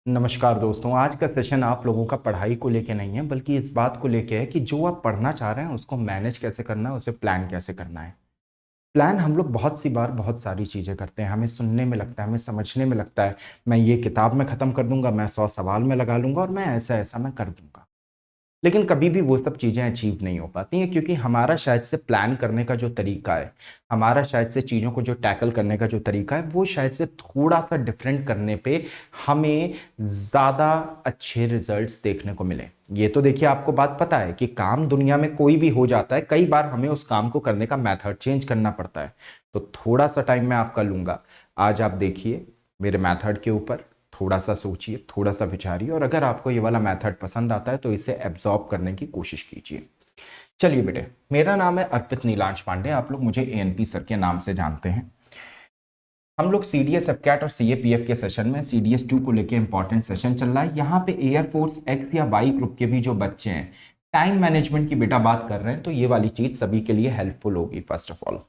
नमस्कार दोस्तों। आज का सेशन आप लोगों का पढ़ाई को लेके नहीं है, बल्कि इस बात को लेके है कि जो आप पढ़ना चाह रहे हैं उसको मैनेज कैसे करना है, उसे प्लान कैसे करना है। प्लान हम लोग बहुत सी बार बहुत सारी चीज़ें करते हैं, हमें सुनने में लगता है, हमें समझने में लगता है मैं ये किताब में ख़त्म कर दूंगा, मैं 100 सवाल में लगा लूंगा और मैं ऐसा ऐसा मैं कर दूंगा। लेकिन कभी भी वो सब चीज़ें अचीव नहीं हो पाती हैं, क्योंकि हमारा शायद से प्लान करने का जो तरीका है, हमारा शायद से चीज़ों को जो टैकल करने का जो तरीका है, वो शायद से थोड़ा सा डिफरेंट करने पे हमें ज़्यादा अच्छे रिजल्ट्स देखने को मिले। ये तो देखिए, आपको बात पता है कि काम दुनिया में कोई भी हो जाता है, कई बार हमें उस काम को करने का मेथड चेंज करना पड़ता है। तो थोड़ा सा टाइम मैं आपका लूँगा। आज आप देखिए मेरे मेथड के ऊपर, थोड़ा सा सोचिए, थोड़ा सा विचारिए, और अगर आपको ये वाला मेथड पसंद आता है तो इसे एब्जॉर्ब करने की कोशिश कीजिए। चलिए बेटे, मेरा नाम है अर्पित नीलांश पांडे, आप लोग मुझे एएनपी सर के नाम से जानते हैं। हम लोग सीडीएस एफकैट और सीएपीएफ के सेशन में सीडीएस 2 को लेके इंपॉर्टेंट सेशन चल रहा है। यहाँ पे एयरफोर्स एक्स या वाई ग्रुप के भी जो बच्चे हैं, टाइम मैनेजमेंट की बेटा बात कर रहे हैं, तो ये वाली चीज सभी के लिए हेल्पफुल होगी। फर्स्ट ऑफ ऑल,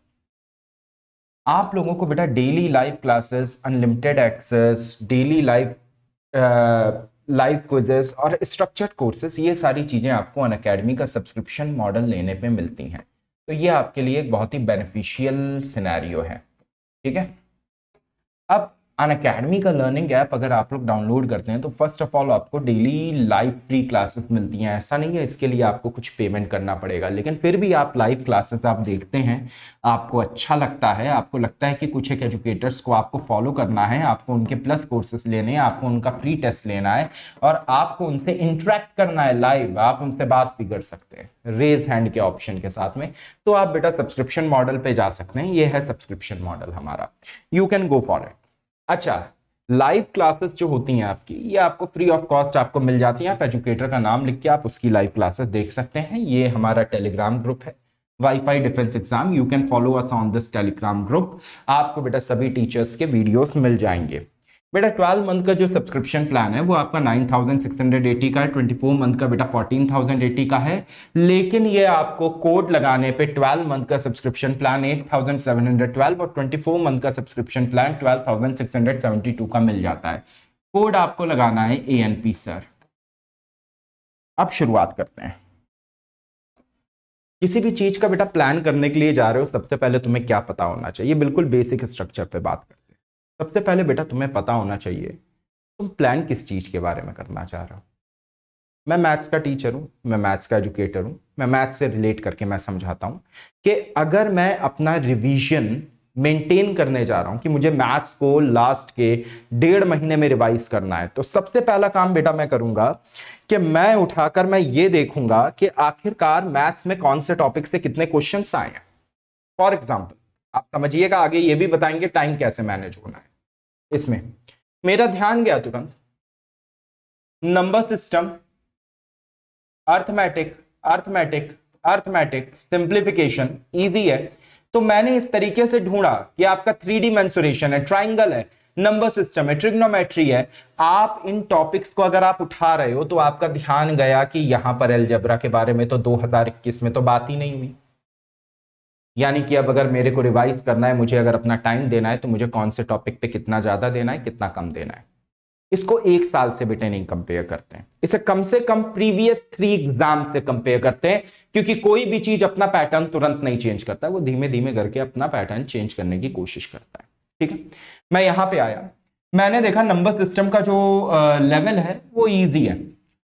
आप लोगों को बेटा daily live classes, unlimited access, daily live live quizzes और स्ट्रक्चर्ड कोर्सेस, ये सारी चीजें आपको अनअकैडमी का सब्सक्रिप्शन मॉडल लेने पे मिलती हैं। तो ये आपके लिए एक बहुत ही बेनिफिशियल सिनेरियो है। ठीक है। अब अनअकैडमी का लर्निंग ऐप अगर आप लोग डाउनलोड करते हैं तो फर्स्ट ऑफ ऑल आपको डेली लाइव फ्री क्लासेस मिलती हैं। ऐसा नहीं है इसके लिए आपको कुछ पेमेंट करना पड़ेगा, लेकिन फिर भी आप लाइव क्लासेस आप देखते हैं, आपको अच्छा लगता है, आपको लगता है कि कुछ एक एजुकेटर्स को आपको फॉलो करना है, आपको उनके प्लस कोर्सेस लेने हैं, आपको उनका फ्री टेस्ट लेना है और आपको उनसे इंटरेक्ट करना है लाइव, आप उनसे बात भी कर सकते हैं रेज हैंड के ऑप्शन के साथ में, तो आप बेटा सब्सक्रिप्शन मॉडल पे जा सकते हैं। ये है सब्सक्रिप्शन मॉडल हमारा, you can go for it. अच्छा, लाइव क्लासेस जो होती हैं आपकी, ये आपको फ्री ऑफ कॉस्ट आपको मिल जाती हैं। आप एजुकेटर का नाम लिख के आप उसकी लाइव क्लासेस देख सकते हैं। ये हमारा टेलीग्राम ग्रुप है, wifi defence exam. You can follow us on this Telegram group. आपको बेटा सभी टीचर्स के वीडियोस मिल जाएंगे। बेटा 12 मंथ का जो सब्सक्रिप्शन प्लान है वो आपका 9680 का है, 24 मंथ का बेटा 14080 का है। लेकिन ये आपको कोड लगाने पे 12 मंथ का सब्सक्रिप्शन प्लान 8712 और 24 मंथ का सब्सक्रिप्शन प्लान 12672 का मिल जाता है। कोड आपको लगाना है एएनपी सर। अब शुरुआत करते हैं। किसी भी चीज का बेटा प्लान करने के लिए जा रहे हो, सबसे पहले तुम्हें क्या पता होना चाहिए? बिल्कुल बेसिक स्ट्रक्चर पे बात करते हैं। सबसे पहले बेटा तुम्हें पता होना चाहिए तुम प्लान किस चीज के बारे में करना चाह रहे हो। मैं मैथ्स का टीचर हूं, मैं मैथ्स का एजुकेटर हूं, मैं मैथ्स से रिलेट करके मैं समझाता हूं कि अगर मैं अपना रिवीजन मेंटेन करने जा रहा हूं कि मुझे मैथ्स को लास्ट के 1.5 महीने में रिवाइज करना है, तो सबसे पहला काम बेटा मैं करूंगा कि मैं उठाकर मैं ये देखूंगा कि आखिरकार मैथ्स में कौन से टॉपिक से कितने क्वेश्चंस आए हैं। फॉर एग्जाम्पल, आप समझिएगा, आगे ये भी बताएंगे टाइम कैसे मैनेज होना है। इसमें मेरा ध्यान गया तुरंत number system, arithmetic, arithmetic, arithmetic, simplification, easy है। तो मैंने इस तरीके से ढूंढा कि आपका 3D मेंसुरेशन है, ट्राइंगल है, नंबर सिस्टम है, ट्रिग्नोमेट्री है। आप इन टॉपिक्स को अगर आप उठा रहे हो तो आपका ध्यान गया कि यहां पर अलजेब्रा के बारे में तो 2021 में तो बात ही नहीं हुई। यानी कि अब अगर मेरे को रिवाइज करना है, मुझे अगर अपना टाइम देना है, तो मुझे कौन से टॉपिक पे कितना ज्यादा देना है, कितना कम देना है। इसको एक साल से बेटे नहीं कंपेयर करते हैं, इसे कम से कम प्रीवियस 3 एग्जाम से कंपेयर करते हैं, क्योंकि कोई भी चीज अपना पैटर्न तुरंत नहीं चेंज करता, वो धीमे धीमे करके अपना पैटर्न चेंज करने की कोशिश करता है। ठीक है। मैं यहां पे आया, मैंने देखा नंबर सिस्टम का जो लेवल है वो इजी है,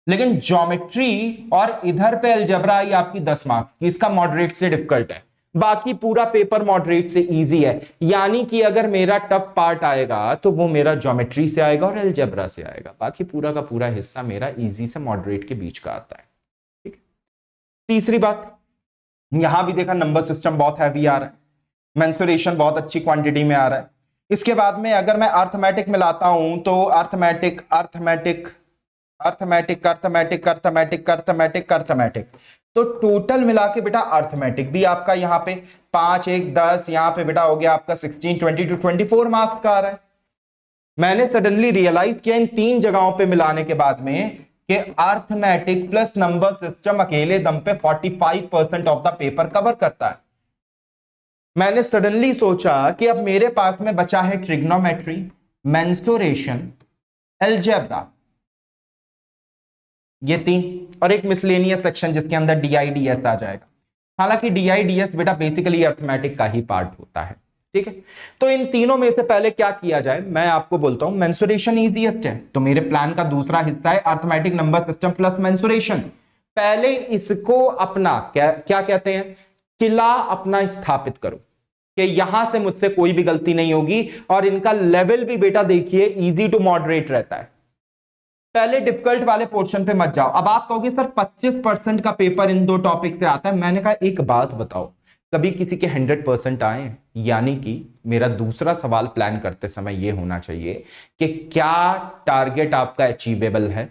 लेकिन ज्योमेट्री और इधर पे अलजेब्रा ये आपकी 10 मार्क्स की, इसका मॉडरेट से डिफिकल्ट है, बाकी पूरा पेपर मॉडरेट से इजी है। यानी कि अगर मेरा टफ पार्ट आएगा तो वो मेरा ज्योमेट्री से आएगा और अलजेब्रा से आएगा, बाकी पूरा का पूरा हिस्सा मेरा इजी से मॉडरेट के बीच का आता है। ठीक है। तीसरी बात, यहां भी देखा नंबर सिस्टम बहुत हैवी आ रहा है, मेंसुरेशन बहुत अच्छी क्वांटिटी में आ रहा है। इसके बाद में अगर मैं अर्थमेटिक मिलाता हूं तो arithmetic, arithmetic, arithmetic, arithmetic, arithmetic, arithmetic, arithmetic, तो टोटल मिला के बेटा अर्थमेटिक भी आपका यहां पे 5 1 10, यहां पे बेटा हो गया आपका 16 22 24 मार्क्स का आ रहा है। मैंने सडनली रियलाइज किया इन 3 जगहों पे मिलाने के बाद में कि अर्थमेटिक प्लस नंबर सिस्टम अकेले दम पे 45% ऑफ द पेपर कवर करता है। मैंने सडनली सोचा कि अब मेरे पास में बचा है ट्रिग्नोमेट्री, मेंसुरेशन, अलजेब्रा, ये 3, और एक मिसलेनियस सेक्शन जिसके अंदर DIDS आ जाएगा। हालांकि DIDS बेटा बेसिकली अर्थमेटिक का ही पार्ट होता है, ठीक है। तो इन तीनों में से पहले क्या किया जाए, मैं आपको बोलता हूं मेंसुरेशन इजीएस्ट है, तो मेरे प्लान का दूसरा हिस्सा है arithmetic number system plus mensuration. पहले इसको अपना क्या कहते हैं, किला अपना स्थापित करो कि यहां से मुझसे कोई भी गलती नहीं होगी, और इनका लेवल भी बेटा देखिए इजी टू मॉडरेट रहता है। पहले डिफिकल्ट वाले पोर्शन पे मत जाओ। अब आप कहोगे सर 25% का पेपर इन 2 टॉपिक से आता है, मैंने कहा एक बात बताओ, कभी किसी के 100% आए? यानी कि मेरा दूसरा सवाल प्लान करते समय यह होना चाहिए कि क्या टारगेट आपका अचीवेबल है।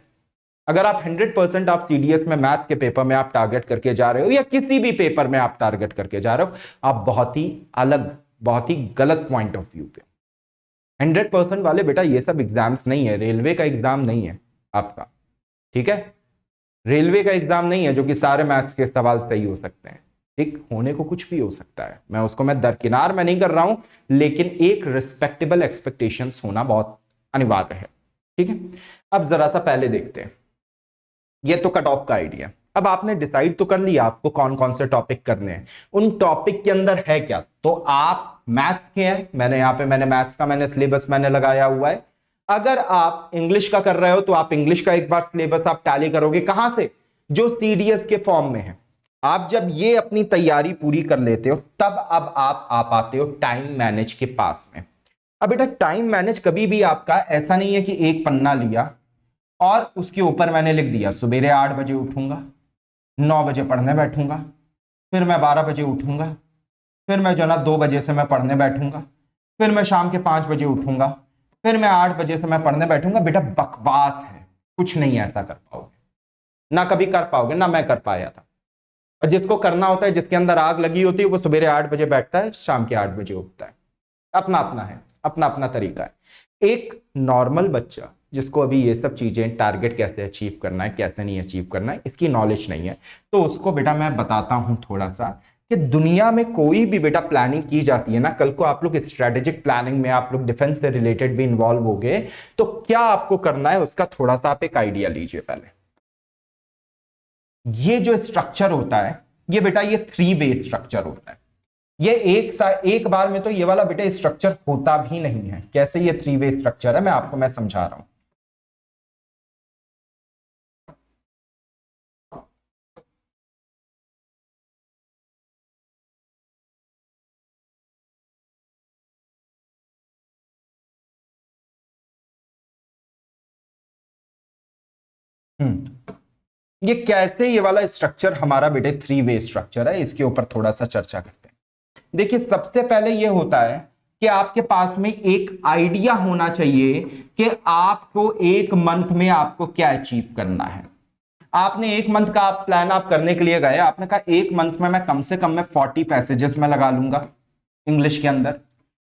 अगर आप 100% आप CDS में मैथ्स के पेपर में आप टारगेट करके जा रहे हो, या किसी भी पेपर में आप टारगेट करके जा रहे हो, आप बहुत ही अलग, बहुत ही गलत पॉइंट ऑफ व्यू पे। 100% वाले बेटा ये सब एग्जाम्स नहीं है, रेलवे का एग्जाम नहीं है आपका, ठीक है। रेलवे का एग्जाम नहीं है जो कि सारे मैथ्स के सवाल सही हो सकते हैं, ठीक, होने को कुछ भी हो सकता है। मैं दरकिनार में नहीं कर रहा हूं, लेकिन एक रिस्पेक्टेबल एक्सपेक्टेशंस होना बहुत अनिवार्य है, ठीक है। अब जरा सा पहले देखते हैं, ये तो कट ऑफ का आइडिया। अब आपने डिसाइड तो कर लिया आपको कौन कौन से टॉपिक करने हैं, उन टॉपिक के अंदर है क्या। तो आप मैथ्स के हैं, मैंने मैथ्स का सिलेबस लगाया हुआ है। अगर आप इंग्लिश का कर रहे हो तो आप इंग्लिश का एक बार सिलेबस आप टैली करोगे, कहां से, जो CDS के फॉर्म में है। आप जब ये अपनी तैयारी पूरी कर लेते हो, तब अब आप आ पाते हो टाइम मैनेज के पास में। अब बेटा टाइम मैनेज कभी भी आपका ऐसा नहीं है कि एक पन्ना लिया और उसके ऊपर मैंने लिख दिया सुबेरे 8 बजे उठूंगा, 9 बजे पढ़ने बैठूंगा, फिर मैं 12 बजे उठूंगा, फिर मैं जो ना 2 बजे से मैं पढ़ने बैठूंगा, फिर मैं शाम के 5 बजे उठूंगा, फिर मैं 8 बजे से मैं पढ़ने बैठूंगा। बेटा बकवास है, कुछ नहीं ऐसा कर पाओगे, ना कभी कर पाओगे, ना मैं कर पाया था। और जिसको करना होता है, जिसके अंदर आग लगी होती है, वो सुबेरे 8 बजे बैठता है, शाम के 8 बजे उठता है। अपना अपना है, अपना अपना तरीका है। एक नॉर्मल बच्चा जिसको अभी ये सब चीजें, टारगेट कैसे अचीव करना है, कैसे नहीं अचीव करना है, इसकी नॉलेज नहीं है, तो उसको बेटा मैं बताता हूं थोड़ा सा कि दुनिया में कोई भी बेटा प्लानिंग की जाती है ना, कल को आप लोग स्ट्रेटेजिक प्लानिंग में, आप लोग डिफेंस से रिलेटेड भी इन्वॉल्व हो गए, तो क्या आपको करना है उसका थोड़ा सा आप एक आइडिया लीजिए। पहले ये जो स्ट्रक्चर होता है, ये बेटा ये 3 वे स्ट्रक्चर होता है। ये एक बार में तो ये वाला बेटा स्ट्रक्चर होता भी नहीं है। कैसे ये 3 वे स्ट्रक्चर है, मैं समझा रहा हूं। ये कैसे ये वाला स्ट्रक्चर हमारा बेटे 3 वे स्ट्रक्चर है, इसके ऊपर थोड़ा सा चर्चा करते हैं। देखिए सबसे पहले ये होता है कि आपके पास में एक आइडिया होना चाहिए कि आपको एक मंथ में आपको क्या अचीव करना है। आपने एक मंथ का आप प्लान आप करने के लिए गए, आपने कहा एक मंथ में मैं कम से कम 40 पैसेजेस में लगा लूंगा इंग्लिश के अंदर,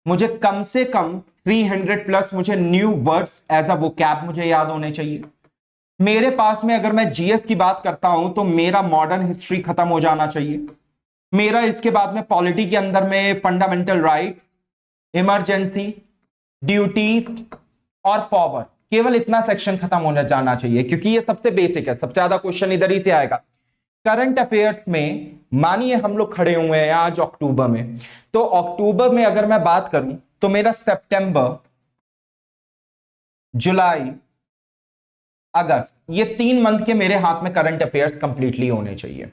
मुझे कम से कम 300 प्लस मुझे new words as a vocab मुझे याद होने चाहिए। मेरे पास में अगर मैं GS की बात करता हूं तो मेरा मॉडर्न हिस्ट्री खत्म हो जाना चाहिए। मेरा इसके बाद में पॉलिटी के अंदर में फंडामेंटल राइट्स, इमरजेंसी, ड्यूटीज और पावर, केवल इतना सेक्शन खत्म होना जाना चाहिए, क्योंकि ये सबसे बेसिक है, सबसे ज्यादा क्वेश्चन इधर ही से आएगा। करंट अफेयर्स में मानिए हम लोग खड़े हुए हैं आज अक्टूबर में, तो अक्टूबर में अगर मैं बात करूं तो मेरा सितंबर, जुलाई, अगस्त, ये 3 मंथ के मेरे हाथ में करंट अफेयर्स कंप्लीटली होने चाहिए।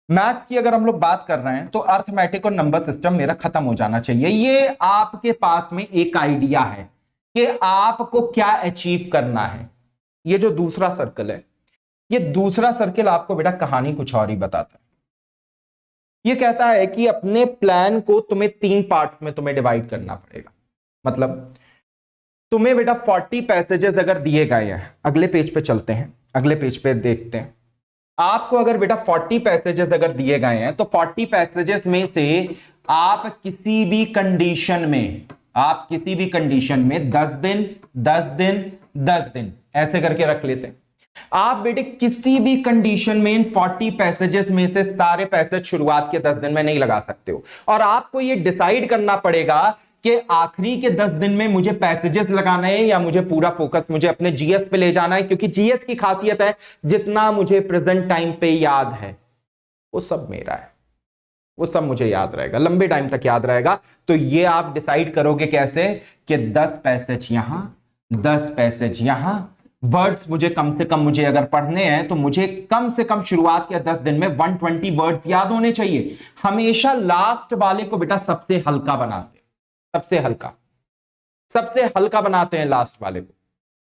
मैथ्स की अगर हम लोग बात कर रहे हैं तो अर्थमेटिक और नंबर सिस्टम मेरा खत्म हो जाना चाहिए। ये आपके पास में एक आइडिया है कि आपको क्या अचीव करना है। ये जो दूसरा सर्कल है, ये दूसरा सर्कल आपको बेटा कहानी कुछ और ही बताता है। ये कहता है कि अपने प्लान को तुम्हें 3 पार्ट्स में तुम्हें डिवाइड करना पड़ेगा। मतलब तुम्हें बेटा 40 पैसेजेस अगर दिए गए हैं, अगले पेज पे चलते हैं, अगले पेज पे देखते हैं। आपको अगर बेटा 40 पैसेजेस अगर दिए गए हैं तो 40 पैसेजेस में से आप किसी भी कंडीशन में 10 दिन 10 दिन 10 दिन ऐसे करके रख लेते हैं। आप बेटे किसी भी कंडीशन में इन 40 पैसेजेस में से सारे पैसेज शुरुआत के 10 दिन में नहीं लगा सकते हो, और आपको यह डिसाइड करना पड़ेगा कि आखिरी के 10 दिन में मुझे पैसेजेस लगाना है या मुझे पूरा फोकस मुझे अपने जीएस पे ले जाना है, क्योंकि जीएस की खासियत है जितना मुझे प्रेजेंट टाइम पे याद है वो सब मेरा है, वो सब मुझे याद रहेगा, लंबे टाइम तक याद रहेगा। तो ये आप डिसाइड करोगे कैसे कि 10 पैसेज यहां, 10 पैसेज यहां। वर्ड्स मुझे कम से कम मुझे अगर पढ़ने हैं तो मुझे कम से कम शुरुआत के 10 दिन में 120 वर्ड्स याद होने चाहिए। हमेशा लास्ट वाले को बेटा सबसे हल्का बनाते हैं, सबसे हल्का बनाते हैं लास्ट वाले को।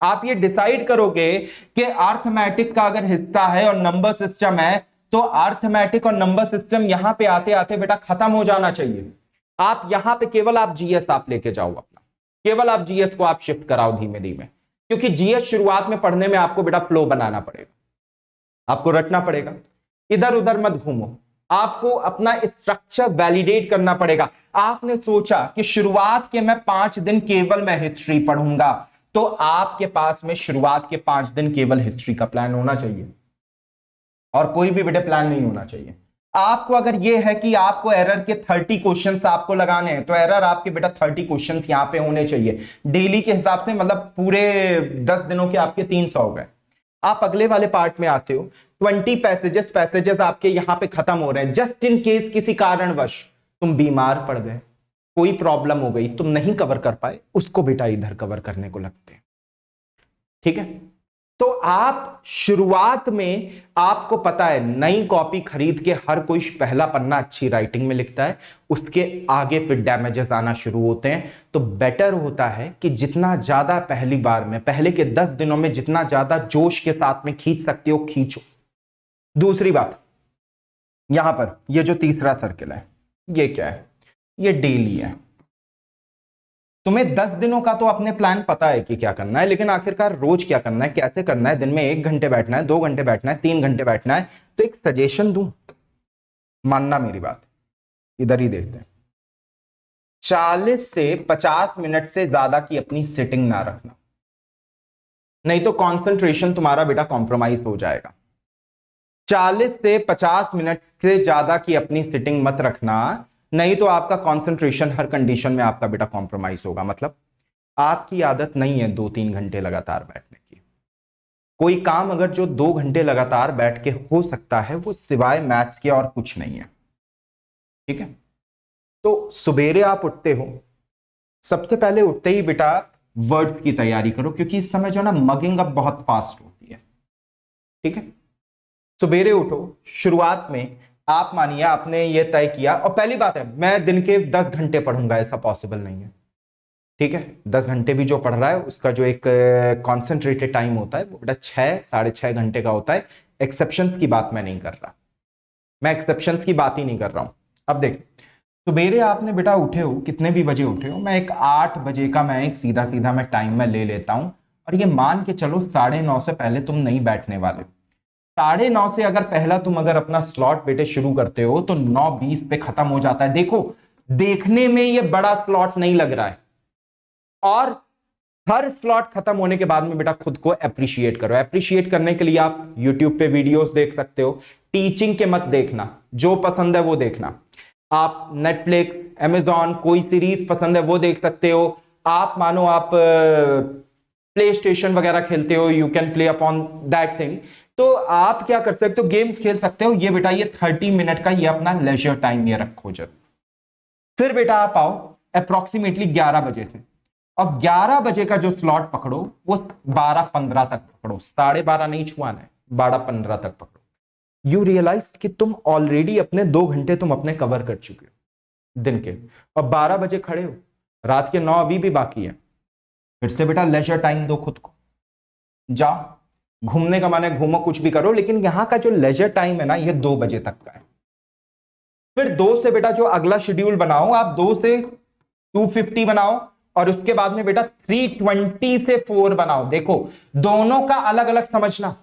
आप ये डिसाइड करोगे कि अर्थमेटिक का अगर हिस्सा है और नंबर सिस्टम है तो अर्थमेटिक और नंबर सिस्टम यहां पे आते आते बेटा खत्म हो जाना चाहिए। आप यहां पे केवल आप जीएस आप लेके जाओ अपना, केवल आप जीएस को आप शिफ्ट कराओ धीमे धीमे, क्योंकि जीएस शुरुआत में पढ़ने में आपको बेटा फ्लो बनाना पड़ेगा, आपको रटना पड़ेगा, इधर उधर मत घूमो, आपको अपना स्ट्रक्चर वैलिडेट करना पड़ेगा। आपने सोचा कि शुरुआत के मैं 5 दिन केवल मैं हिस्ट्री पढ़ूंगा, तो आपके पास में शुरुआत के 5 दिन केवल हिस्ट्री का प्लान होना चाहिए और कोई भी बेटे प्लान नहीं होना चाहिए। आपको अगर ये है कि आपको एरर के 30 क्वेश्चंस आपको लगाने हैं तो एरर आपके बेटा 30 क्वेश्चंस यहां पे होने चाहिए डेली के हिसाब से, मतलब पूरे 10 दिनों के आपके 300 हो गए। आप अगले वाले पार्ट में आते हो, 20 पैसेजेस आपके यहां पे खत्म हो रहे हैं। जस्ट इन केस किसी कारणवश तुम बीमार पड़ गए, कोई प्रॉब्लम हो गई, तुम नहीं कवर कर पाए, उसको बेटा इधर कवर करने को लगते हैं, ठीक है। तो आप शुरुआत में आपको पता है नई कॉपी खरीद के हर कोई पहला पन्ना अच्छी राइटिंग में लिखता है, उसके आगे फिर डैमेजेस आना शुरू होते हैं। तो बेटर होता है कि जितना ज्यादा पहली बार में पहले के 10 दिनों में जितना ज्यादा जोश के साथ में खींच सकते हो खींचो। दूसरी बात, यहां पर ये जो तीसरा सर्किल है ये क्या है, ये डेली है। तुम्हें 10 दिनों का तो अपने प्लान पता है कि क्या करना है, लेकिन आखिरकार रोज क्या करना है, कैसे करना है, दिन में 1 घंटे बैठना है, 2 घंटे बैठना है, 3 घंटे बैठना है। तो एक सजेशन दूं, मानना मेरी बात, इधर ही देखते हैं। 40 से 50 मिनट से ज्यादा की अपनी सिटिंग ना रखना, नहीं तो कंसंट्रेशन तुम्हारा बेटा कॉम्प्रोमाइज हो जाएगा। 40 से 50 मिनट से ज्यादा की अपनी सिटिंग मत रखना, नहीं तो आपका कंसंट्रेशन हर कंडीशन में आपका बेटा कॉम्प्रोमाइज होगा। मतलब आपकी आदत नहीं है 2-3 घंटे लगातार बैठने की। कोई काम अगर जो 2 घंटे लगातार बैठ के हो सकता है वो सिवाय मैथ्स के और कुछ नहीं है, ठीक है। तो सुबेरे आप उठते हो, सबसे पहले उठते ही बेटा वर्ड्स की तैयारी करो, क्योंकि इस समय जो ना मगिंग अब बहुत फास्ट होती है, ठीक है। सुबेरे उठो, शुरुआत में आप मानिए आपने ये तय किया, और पहली बात है मैं दिन के 10 घंटे पढ़ूंगा, ऐसा पॉसिबल नहीं है, ठीक है। 10 घंटे भी जो पढ़ रहा है उसका जो एक कॉन्सेंट्रेटेड टाइम होता है वो बेटा 6-6.5 घंटे का होता है। एक्सेप्शंस की बात मैं नहीं कर रहा, मैं एक्सेप्शंस की बात ही नहीं कर रहा हूं। अब देख, सुबेरे आपने बेटा उठे हो, कितने भी बजे उठे हो, मैं एक 8 बजे का मैं एक सीधा सीधा मैं टाइम में ले लेता हूं, और ये मान के चलो 9:30 से पहले तुम नहीं बैठने वाले। 9:30 से अगर पहला तुम अगर अपना स्लॉट बेटे शुरू करते हो तो 9:20 पे खत्म हो जाता है। देखो देखने में ये बड़ा स्लॉट नहीं लग रहा है, और हर स्लॉट खत्म होने के बाद में बेटा खुद को अप्रिशिएट करो। अप्रिशिएट करने के लिए आप यूट्यूब पे वीडियोस देख सकते हो, टीचिंग के मत देखना, जो पसंद है वो देखना। आप नेटफ्लिक्स, अमेजॉन, कोई सीरीज पसंद है वो देख सकते हो। आप मानो आप प्ले स्टेशन वगैरह खेलते हो, you can play upon that thing, तो आप क्या कर सकते हो, गेम्स खेल सकते हो। ये बेटा ये 30 मिनट का ये अपना लेजर टाइम ये रखो जरूर। फिर बेटा आप आओ अप्रोक्सीमेटली 11 बजे से, और 11 बजे का जो स्लॉट पकड़ो वो 12:15 तक पकड़ो, 12:30 नहीं छुआना है, 12:15 तक पकड़ो। यू रियलाइज कि तुम ऑलरेडी अपने 2 घंटे तुम अपने कवर कर चुके हो दिन के, और 12 बजे खड़े हो, रात के 9 अभी भी बाकी है। फिर से बेटा लेजर टाइम दो खुद को, जाओ घूमने का माने घूमो, कुछ भी करो, लेकिन यहां का जो लेजर टाइम है ना ये 2 बजे तक का है। फिर 2 से बेटा जो अगला शेड्यूल बनाओ, आप 2 से 2:50 बनाओ, और उसके बाद में बेटा 3:20 से 4 बनाओ। देखो दोनों का अलग अलग समझना,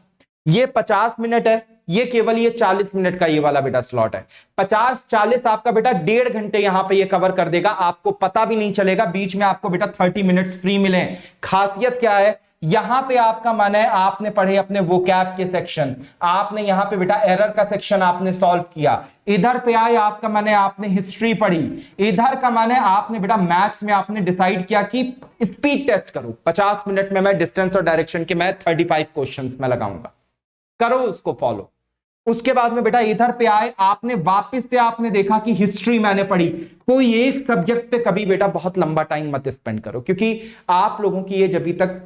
ये 50 मिनट है, ये केवल ये 40 मिनट का ये वाला बेटा स्लॉट है। 50-40 आपका बेटा 1.5 घंटे यहां पे ये कवर कर देगा, आपको पता भी नहीं चलेगा, बीच में आपको बेटा 30 मिनट्स फ्री मिले। खासियत क्या है, यहां पे आपका मन है आपने पढ़े अपने वोकैब के सेक्शन, आपने यहां पे बेटा एरर का सेक्शन आपने सॉल्व किया, इधर पे आए आपका मन है आपने हिस्ट्री पढ़ी, इधर का मन है आपने बेटा मैथ्स में आपने डिसाइड किया कि स्पीड टेस्ट करो, 50 मिनट में मैं डिस्टेंस और डायरेक्शन के मैं 35 क्वेश्चंस में लगाऊंगा, करो उसको फॉलो। उसके बाद में बेटा इधर पे आए आपने वापस से आपने देखा कि हिस्ट्री मैंने पढ़ी। कोई एक सब्जेक्ट पे कभी बेटा बहुत लंबा टाइम मत स्पेंड करो, क्योंकि आप लोगों की एज अभी तक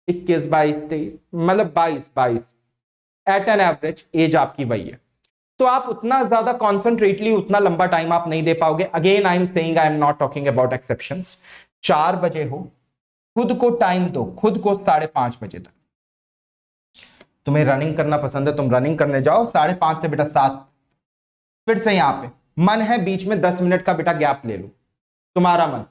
21 22 23 मतलब 22 एट एन एवरेज एज आपकी वही है, तो आप उतना ज्यादा कॉन्सेंट्रेटली उतना लंबा टाइम आप नहीं दे पाओगे। Again I am saying, I am not talking about exceptions. 4 बजे हो, खुद को टाइम दो, खुद को 5:30 बजे तक। तुम्हें रनिंग करना पसंद है, तुम रनिंग करने जाओ 5:30 से बेटा 7। फिर से यहां पे मन है बीच में 10 मिनट का बेटा गैप ले लो, तुम्हारा मन।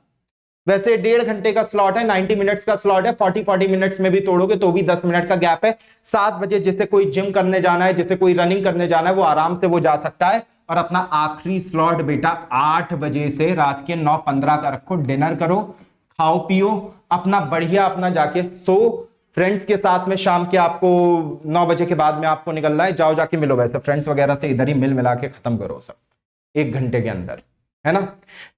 वैसे 1.5 घंटे का स्लॉट है, 90 मिनट्स का स्लॉट है, 40 मिनट्स में भी तोड़ोगे तो भी 10 मिनट का गैप है। 7 बजे जिसे कोई जिम करने जाना है, जिसे कोई रनिंग करने जाना है, वो आराम से वो जा सकता है। और अपना आखिरी स्लॉट बेटा 8 बजे से रात के 9:15 का रखो। डिनर करो, खाओ पियो, अपना बढ़िया अपना जाके सो। फ्रेंड्स के साथ में शाम के आपको 9 बजे के बाद में आपको निकलना है, जाओ जाके मिलो। वैसे फ्रेंड्स वगैरह से इधर ही मिल मिला के खत्म करो सब 1 घंटे के अंदर, है ना।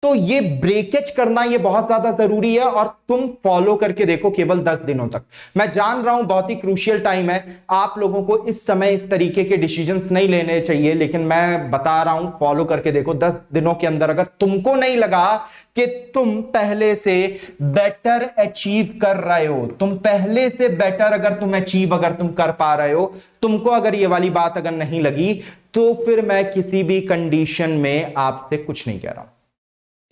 तो ये ब्रेकेज करना ये बहुत ज्यादा जरूरी है, और तुम फॉलो करके देखो केवल 10 दिनों तक। मैं जान रहा हूं बहुत ही क्रूशियल टाइम है, आप लोगों को इस समय इस तरीके के डिसीजंस नहीं लेने चाहिए, लेकिन मैं बता रहा हूं फॉलो करके देखो। 10 दिनों के अंदर अगर तुमको नहीं लगा कि तुम पहले से बेटर अचीव कर रहे हो, तुम पहले से बेटर अगर तुम अचीव अगर तुम कर पा रहे हो, तुमको अगर ये वाली बात अगर नहीं लगी, तो फिर मैं किसी भी कंडीशन में आपसे कुछ नहीं कह रहा हूं,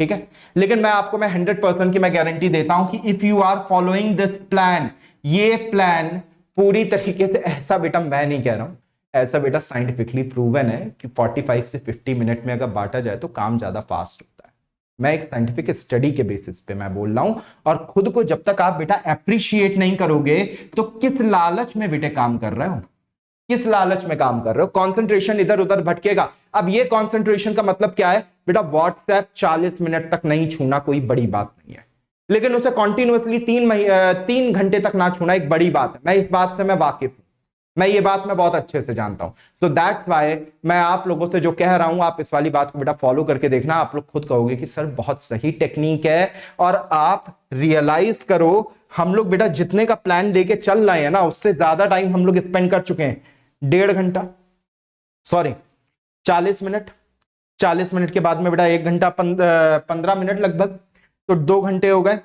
ठीक है। लेकिन मैं आपको मैं 100% की मैं गारंटी देता हूं कि if you are following this plan, ये प्लान पूरी तरीके से, ऐसा बेटा मैं नहीं कह रहा हूं, ऐसा बेटा साइंटिफिकली प्रूवन है कि 45 से 50 मिनट में अगर बांटा जाए तो काम ज्यादा फास्ट होता है। मैं एक साइंटिफिक स्टडी के बेसिस पे मैं बोल रहा हूं। और खुद को जब तक आप बेटा अप्रिशिएट नहीं करोगे, तो किस लालच में बेटे काम कर रहे हो, किस लालच में काम कर रहे हो। कंसंट्रेशन इधर उधर भटकेगा। अब ये कंसंट्रेशन का मतलब क्या है बेटा, व्हाट्सएप 40 मिनट तक नहीं छूना कोई बड़ी बात नहीं है, लेकिन उसे कॉन्टिन्यूअसली 3 घंटे तक ना छूना एक बड़ी बात है। मैं इस बात से मैं वाकिफ हूं, मैं ये बात मैं बहुत अच्छे से जानता हूं। सो दैट्स व्हाई मैं आप लोगों से जो कह रहा हूं, आप इस वाली बात को बेटा फॉलो करके देखना। आप लोग खुद कहोगे कि सर बहुत सही टेक्निक है, और आप रियलाइज करो हम लोग बेटा जितने का प्लान लेके चल रहे हैं ना, उससे ज्यादा टाइम हम लोग स्पेंड कर चुके हैं। 1.5 घंटा, सॉरी 40 मिनट, 40 मिनट के बाद में बेटा 1 घंटा 15 मिनट लगभग, तो 2 घंटे हो गए।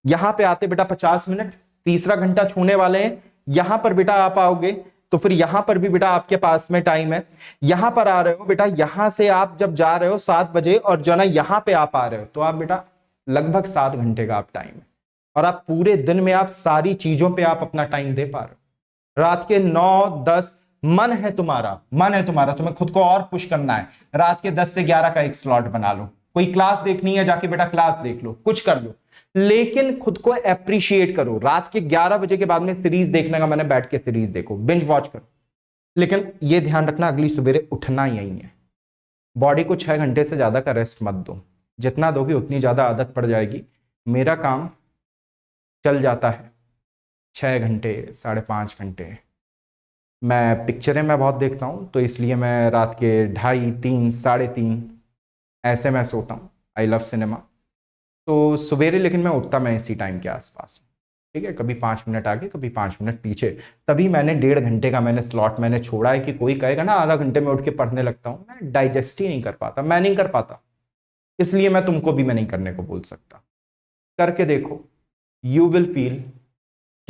यहां पे आते बेटा 50 मिनट, तीसरा घंटा छूने वाले हैं। यहां पर बेटा आप आओगे तो फिर यहां पर भी बेटा आपके पास में टाइम है। यहां पर आ रहे हो बेटा, यहां से आप जब जा रहे हो 7 बजे और जो ना यहां पे आप आ रहे हो, तो आप बेटा लगभग 7 घंटे का आप टाइम है, और आप पूरे दिन में आप सारी चीजों पे आप अपना टाइम दे पा रहे हो। रात के 9 10 मन है तुम्हारा, तुम्हें खुद को और पुश करना है। रात के 10 से 11 का एक स्लॉट बना लो, कोई क्लास देखनी है जाके बेटा क्लास देख लो, कुछ कर लो, लेकिन खुद को अप्रिशिएट करो। रात के 11 बजे के बाद में सीरीज देखने का मैंने, बैठ के सीरीज देखो, बिंज वॉच करो, लेकिन यह ध्यान रखना अगली सवेरे उठना यही है। बॉडी को 6 घंटे से ज्यादा का रेस्ट मत दो, जितना दोगे उतनी ज्यादा आदत पड़ जाएगी। मेरा काम चल जाता है 6 घंटे 5.5 घंटे। मैं पिक्चरें मैं बहुत देखता हूँ, तो इसलिए मैं रात के 2:30 3 3:30 ऐसे मैं सोता हूँ। I love cinema. तो सवेरे लेकिन मैं उठता मैं इसी टाइम के आसपास, ठीक है। कभी 5 मिनट आगे, कभी 5 मिनट पीछे। तभी मैंने 1.5 घंटे का मैंने स्लॉट मैंने छोड़ा है कि कोई कहेगा ना आधा घंटे में उठ के पढ़ने लगता हूँ, मैं डाइजेस्ट ही नहीं कर पाता, मैं नहीं कर पाता। इसलिए मैं तुमको भी मैं नहीं करने को बोल सकता। करके देखो, यू विल फील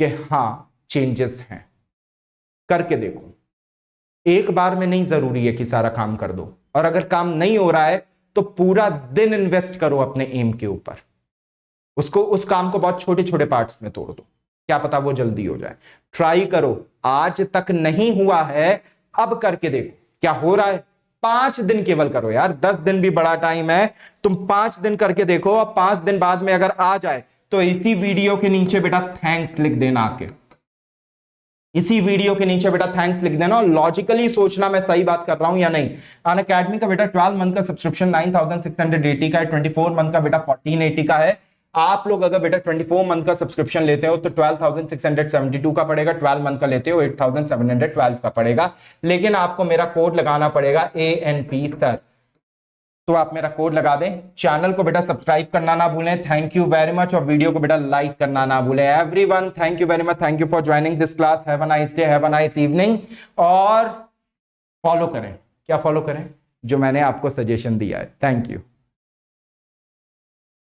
कि हाँ चेंजेस हैं। करके देखो, एक बार में नहीं जरूरी है कि सारा काम कर दो, और अगर काम नहीं हो रहा है तो पूरा दिन इन्वेस्ट करो अपने एम के ऊपर। उस काम को बहुत छोटे छोटे पार्ट्स में तोड़ दो, क्या पता वो जल्दी हो जाए। ट्राई करो, आज तक नहीं हुआ है, अब करके देखो क्या हो रहा है। 5 दिन केवल करो यार, 10 दिन भी बड़ा टाइम है। तुम 5 दिन करके देखो, और 5 दिन बाद में अगर आ जाए तो इसी वीडियो के नीचे बेटा थैंक्स लिख देना आके, इसी वीडियो के नीचे बेटा थैंक्स लिख देना, और लॉजिकली सोचना मैं सही बात कर रहा हूं या नहीं। अनअकैडमी का बेटा 12 मंथ का सब्सक्रिप्शन 9680 का है, 24 मंथ का बेटा 1480 का है। आप लोग अगर बेटा 24 मंथ का सब्सक्रिप्शन लेते हो तो 12,672 का पड़ेगा, 12 मंथ का लेते हो 8,712 का पड़ेगा, लेकिन आपको मेरा कोड लगाना पड़ेगा ANP सर। तो आप मेरा कोड लगा दें। चैनल को बेटा सब्सक्राइब करना ना भूलें। Thank you very much. और वीडियो को बेटा लाइक करना ना भूलें। Everyone thank you very much, thank you for joining this class. Have a nice day, have a nice evening. और फॉलो करें, क्या फॉलो करें? जो मैंने आपको सजेशन दिया है। Thank you.